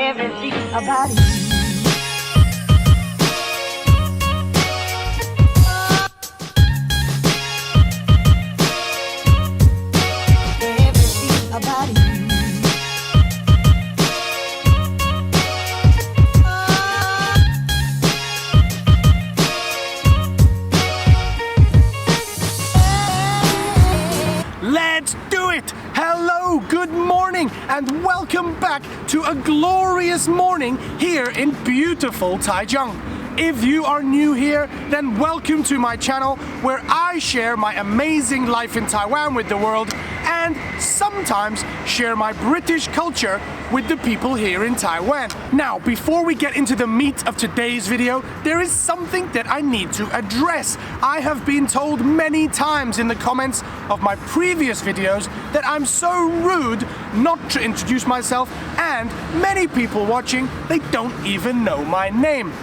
everything about you. Everything about you. Let's do it! Hello, good morning, and welcome back to a glorious morning here in beautiful Taichung. If you are new here, then welcome to my channel where I share my amazing life in Taiwan with the world and sometimes share my British culture with the people here in Taiwan. Now, before we get into the meat of today's video, there is something that I need to address. I have been told many times in the comments of my previous videos that I'm so rude not to introduce myself, and many people watching, they don't even know my name.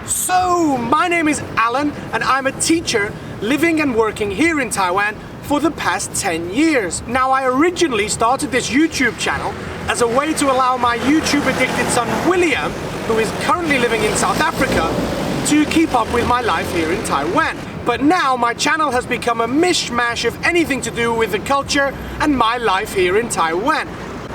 So, my name is Alan and I'm a teacher living and working here in Taiwan for the past 10 years. Now, I originally started this YouTube channel as a way to allow my YouTube addicted son William, who is currently living in South Africa, to keep up with my life here in Taiwan. But now my channel has become a mishmash of anything to do with the culture and my life here in Taiwan.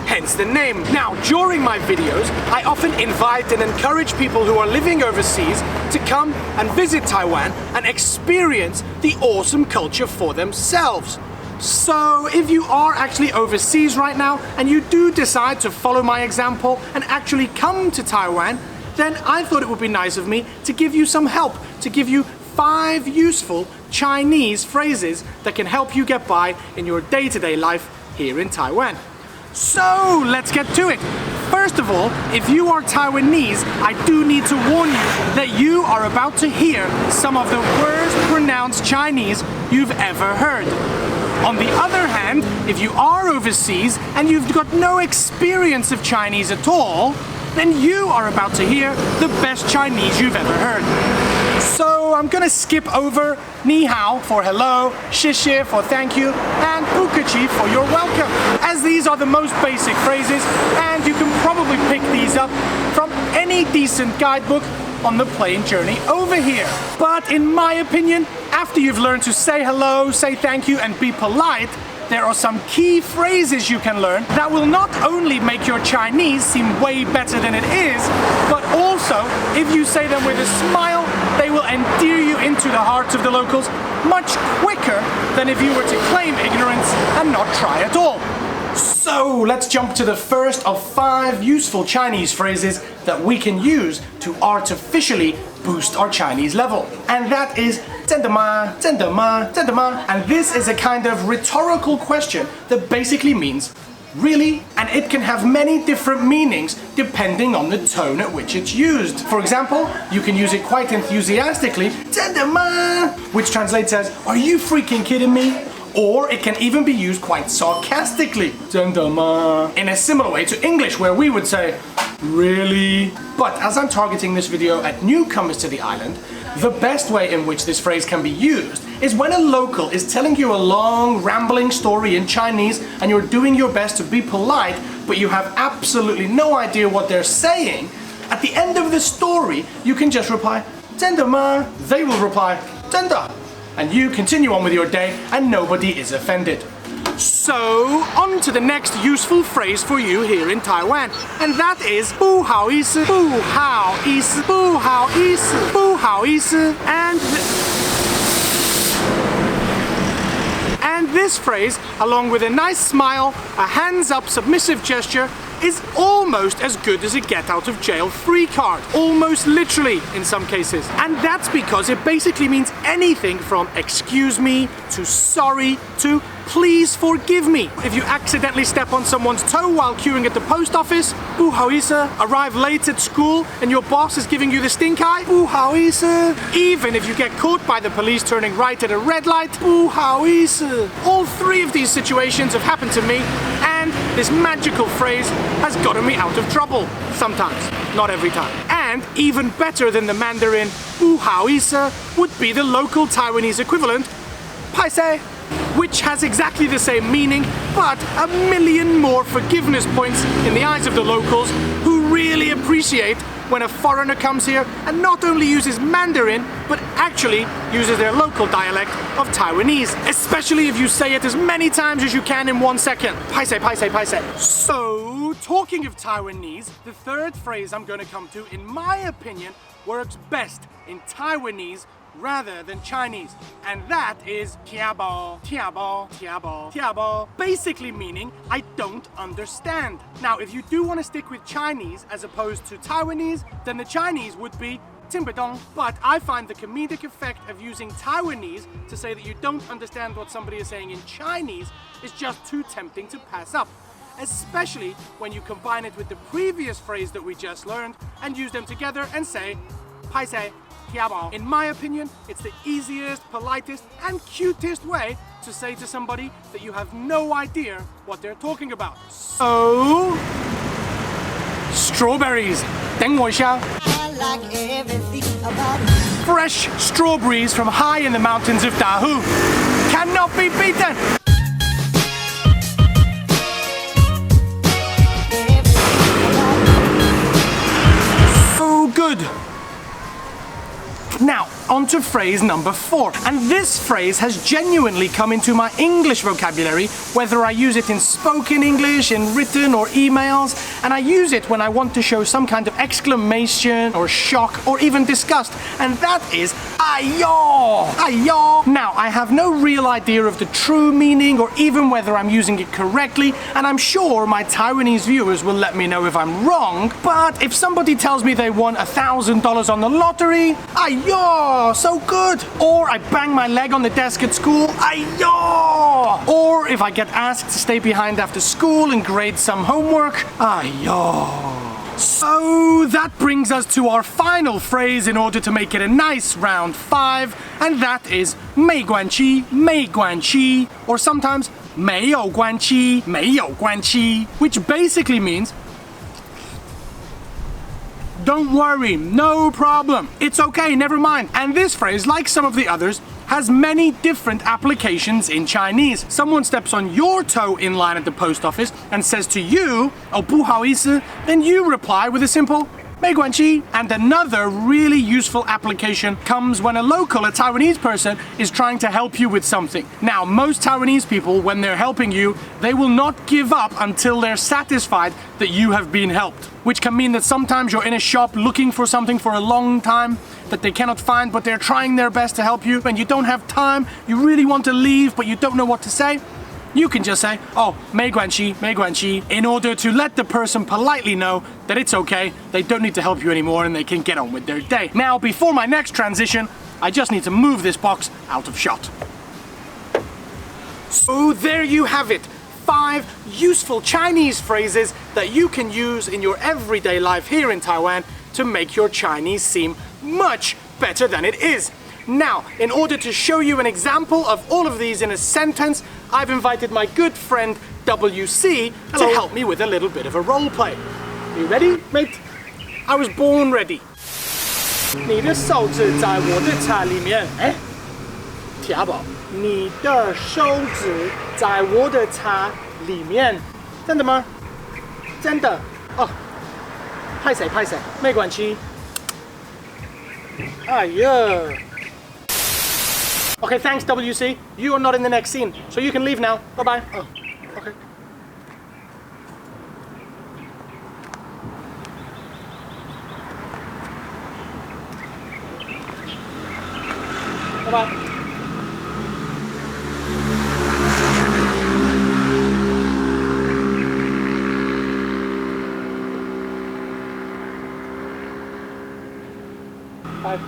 Hence the name. Now, during my videos, I often invite and encourage people who are living overseas to come and visit Taiwan and experience the awesome culture for themselves. So, if you are actually overseas right now and you do decide to follow my example and actually come to Taiwan, then I thought it would be nice of me to give you some help, to give you 5 useful Chinese phrases that can help you get by in your day-to-day life here in Taiwan. So, let's get to it. First of all, if you are Taiwanese, I do need to warn you that you are about to hear some of the worst pronounced Chinese you've ever heard. On the other hand, if you are overseas and you've got no experience of Chinese at all, then you are about to hear the best Chinese you've ever heard. So I'm gonna skip over ni hao for hello, xie xie for thank you, and bukachi for you're welcome, as these are the most basic phrases and you can probably pick these up from any decent guidebook on the plane journey over here. But in my opinion, after you've learned to say hello, say thank you, and be polite, there are some key phrases you can learn that will not only make your Chinese seem way better than it is, but also, if you say them with a smile, they will endear you into the hearts of the locals much quicker than if you were to claim ignorance and not try at all. So, let's jump to the first of 5 useful Chinese phrases that we can use to artificially boost our Chinese level. And that is 真的吗?真的吗?真的吗? And this is a kind of rhetorical question that basically means really? And it can have many different meanings depending on the tone at which it's used. For example, you can use it quite enthusiastically, 真的吗? which translates as, are you freaking kidding me? Or it can even be used quite sarcastically, 真的吗? in a similar way to English, where we would say, really? But as I'm targeting this video at newcomers to the island, the best way in which this phrase can be used is when a local is telling you a long, rambling story in Chinese and you're doing your best to be polite, but you have absolutely no idea what they're saying. At the end of the story, you can just reply, 真的吗? They will reply, 真的. And you continue on with your day and nobody is offended. So, on to the next useful phrase for you here in Taiwan, and that is 不好意思,不好意思,不好意思,不好意思, and this phrase, along with a nice smile, a hands up submissive gesture, is almost as good as a get out of jail free card, almost literally in some cases. And that's because it basically means anything from excuse me to sorry to please forgive me. If you accidentally step on someone's toe while queuing at the post office, 不好意思. Arrive late at school and your boss is giving you the stink eye, 不好意思. Even if you get caught by the police turning right at a red light, 不好意思. All 3 of these situations have happened to me, and this magical phrase has gotten me out of trouble. Sometimes, not every time. And even better than the Mandarin 不好意思 would be the local Taiwanese equivalent, 拍谁, which has exactly the same meaning, but a million more forgiveness points in the eyes of the locals, who really appreciate when a foreigner comes here and not only uses Mandarin, but actually uses their local dialect of Taiwanese, especially if you say it as many times as you can in 1 second. Paisei, paisei, paisei. So, talking of Taiwanese, the third phrase I'm going to come to, in my opinion, works best in Taiwanese rather than Chinese, and that is tiabo, tiabo, tiabo, tiabo, basically meaning I don't understand. Now, if you do want to stick with Chinese as opposed to Taiwanese, then the Chinese would be 听不懂, but I find the comedic effect of using Taiwanese to say that you don't understand what somebody is saying in Chinese is just too tempting to pass up, especially when you combine it with the previous phrase that we just learned and use them together and say paisei. In my opinion, it's the easiest, politest, and cutest way to say to somebody that you have no idea what they're talking about. So, strawberries. 等我一下. Fresh strawberries from high in the mountains of Dahu cannot be beaten. So good. Now, on to phrase number 4. And this phrase has genuinely come into my English vocabulary, whether I use it in spoken English, in written or emails, and I use it when I want to show some kind of exclamation or shock or even disgust, and that is ayo, ayo. Now, I have no real idea of the true meaning or even whether I'm using it correctly, and I'm sure my Taiwanese viewers will let me know if I'm wrong, but if somebody tells me they won $1,000 on the lottery, ayo, so good. Or I bang my leg on the desk at school, ayo. Or if I get asked to stay behind after school and grade some homework, ayo. So that brings us to our final phrase in order to make it a nice round 5, and that is 没关系, 没关系, or sometimes 没有关系, 没有关系, which basically means don't worry, no problem, it's okay, never mind. And this phrase, like some of the others, has many different applications in Chinese. Someone steps on your toe in line at the post office and says to you, 哦，不好意思, then you reply with a simple 没关系. And another really useful application comes when a local, a Taiwanese person, is trying to help you with something. Now, most Taiwanese people, when they're helping you, they will not give up until they're satisfied that you have been helped. Which can mean that sometimes you're in a shop looking for something for a long time that they cannot find, but they're trying their best to help you, and you don't have time, you really want to leave, but you don't know what to say. You can just say, oh, 没关系, 没关系, in order to let the person politely know that it's okay, they don't need to help you anymore, and they can get on with their day. Now, before my next transition, I just need to move this box out of shot. So there you have it. 5 useful Chinese phrases that you can use in your everyday life here in Taiwan to make your Chinese seem much better than it is. Now, in order to show you an example of all of these in a sentence, I've invited my good friend WC to help me with a little bit of a role play. Are you ready, mate? I was born ready. 你的手指在我的茶里面，哎，听不？你的手指在我的茶里面，真的吗？真的哦，拍谁拍谁，没关系。哎呀。Okay, thanks WC. You are not in the next scene, so you can leave now. Bye-bye. Oh, okay. Bye-bye. Bye.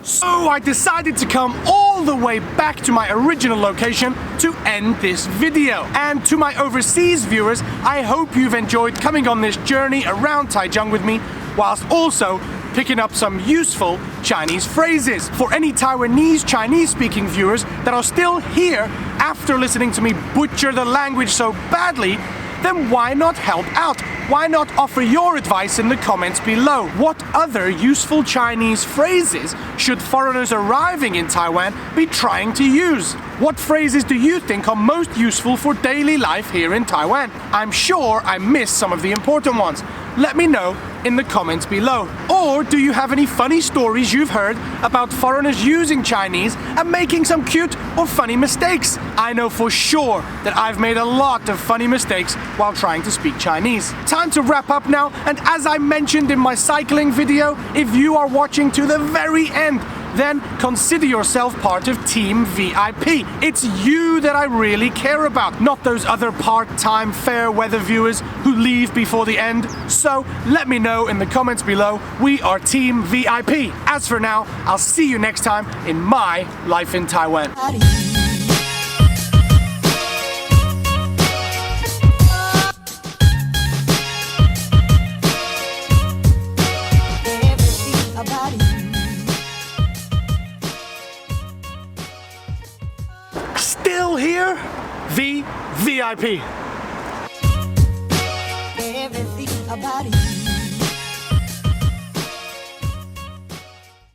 So I decided to come all the way back to my original location to end this video. And to my overseas viewers, I hope you've enjoyed coming on this journey around Taichung with me, whilst also picking up some useful Chinese phrases. For any Taiwanese Chinese-speaking viewers that are still here after listening to me butcher the language so badly, then why not help out why not offer your advice in the comments below? What other useful Chinese phrases should foreigners arriving in Taiwan be trying to use? What phrases do you think are most useful for daily life here in Taiwan? I'm sure I missed some of the important ones. Let me know in the comments below. Or do you have any funny stories you've heard about foreigners using Chinese and making some cute or funny mistakes? I know for sure that I've made a lot of funny mistakes while trying to speak Chinese. Time to wrap up now, and as I mentioned in my cycling video, if you are watching to the very end, then consider yourself part of Team VIP. It's you that I really care about, not those other part-time fair weather viewers who leave before the end. So let me know in the comments below. We are Team VIP. As for now, I'll see you next time in my life in Taiwan. Still here? VIP. Everything about you.